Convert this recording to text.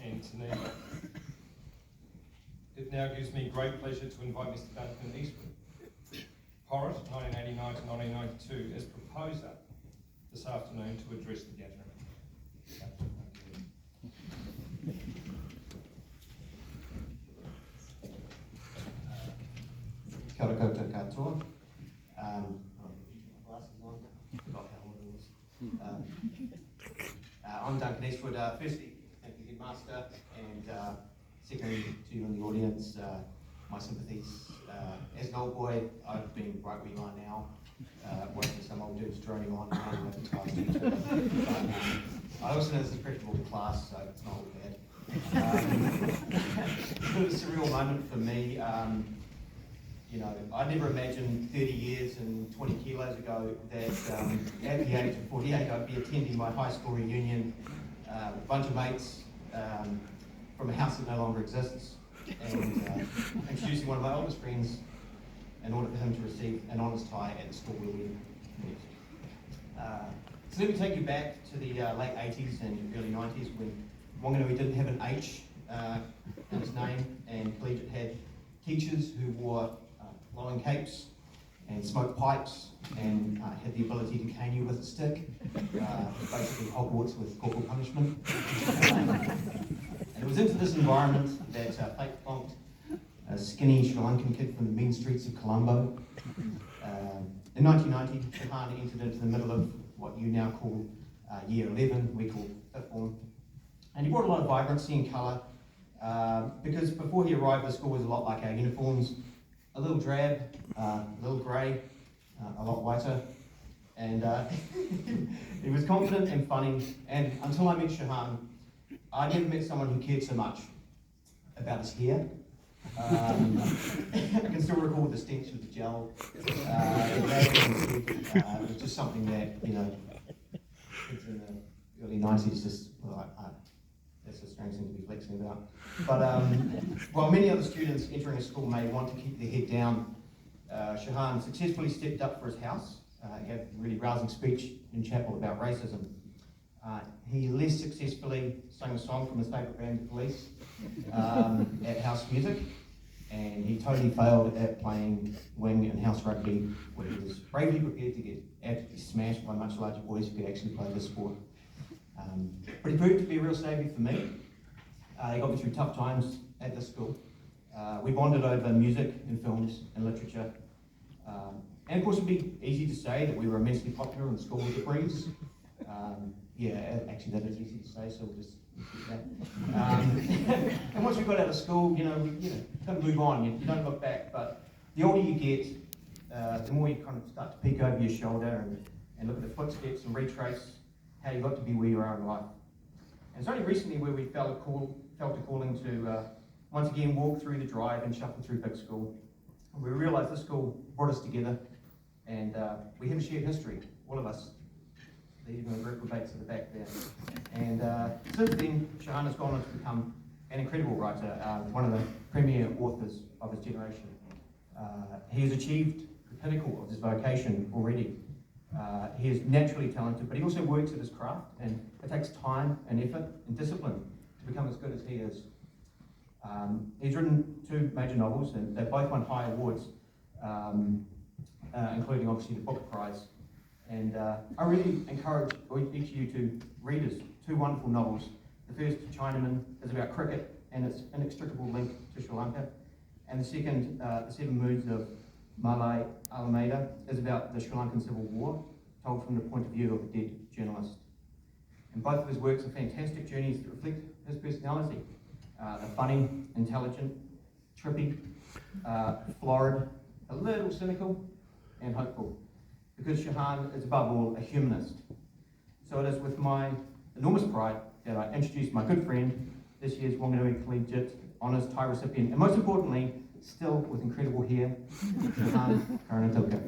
and Tanita. It now gives me great pleasure to invite Mr. Duncan Eastwood, Poet, 1989 to 1992, as proposer this afternoon to address the gathering. Karunatilaka. Glasses on. Forgot how old it was. I'm Duncan Eastwood. Firstly, thank you, Headmaster, and secondly to you in the audience, my sympathies. As an old boy, I've been right where you are now, waiting for some old dudes droning on and I also know this is a practical class, so it's not all bad. It's a bit of a surreal moment for me. You know, I never imagined 30 years and 20 kilos ago that at the age of 48 I'd be attending my high school reunion with a bunch of mates from a house that no longer exists, and introducing one of my oldest friends in order for him to receive an honours tie at the school where we met. So let me take you back to the late 80s and early 90s when Wanganui didn't have an H in its name, and collegiate had teachers who wore flowing capes and smoked pipes and had the ability to cane you with a stick, basically Hogwarts with corporal punishment. And it was into this environment that fate plonked a skinny Sri Lankan kid from the mean streets of Colombo. In 1990, Shehan entered into the middle of what you now call Year 11, we call fifth form. And he brought a lot of vibrancy and colour, because before he arrived, the school was a lot like our uniforms. A little drab, a little grey, a lot whiter, and he was confident and funny, and until I met Shehan, I never met someone who cared so much about his hair. I can still recall the stench of the gel. It was just something that, you know, kids in the early 90s just were like, that's a strange thing to be flexing about. But while many other students entering a school may want to keep their head down, Shehan successfully stepped up for his house. He gave a really rousing speech in chapel about racism. He less successfully sang a song from his favourite band, The Police, at house music, and he totally failed at playing wing and house rugby, where he was bravely prepared to get absolutely smashed by much larger boys who could actually play this sport. But he proved to be a real saviour for me. He got me through tough times at this school. We bonded over music and films and literature. And of course it'd be easy to say that we were immensely popular and the school was a breeze. Yeah, actually that is easy to say, so we'll just keep that. And once we got out of school, you know, we kind of move on, you don't look back, but the older you get, the more you kind of start to peek over your shoulder and look at the footsteps and retrace how you got to be where you are in life. And it's only recently where we felt a calling to once again walk through the drive and shuffle through big school. And we realised this school brought us together, and we have a shared history, all of us. Even the reprobates at the back there. And since then, Shehan has gone on to become an incredible writer, one of the premier authors of his generation. He has achieved the pinnacle of his vocation already. He is naturally talented, but he also works at his craft, and it takes time and effort and discipline to become as good as he is. He's written 2 major novels, and they both won high awards, including obviously the Booker Prize. And I really encourage each of you to read his 2 wonderful novels. The first, Chinaman, is about cricket and its inextricable link to Sri Lanka. And the second, The 7 Moods of Malay Alameda, is about the Sri Lankan Civil War, told from the point of view of a dead journalist. And both of his works are fantastic journeys that reflect his personality. They're funny, intelligent, trippy, florid, a little cynical, and hopeful. Because Shehan is above all a humanist. So it is with my enormous pride that I introduce my good friend, this year's Wanganui Collegiate Honours tie recipient, and most importantly, still with incredible hair, Shehan Karunatilaka.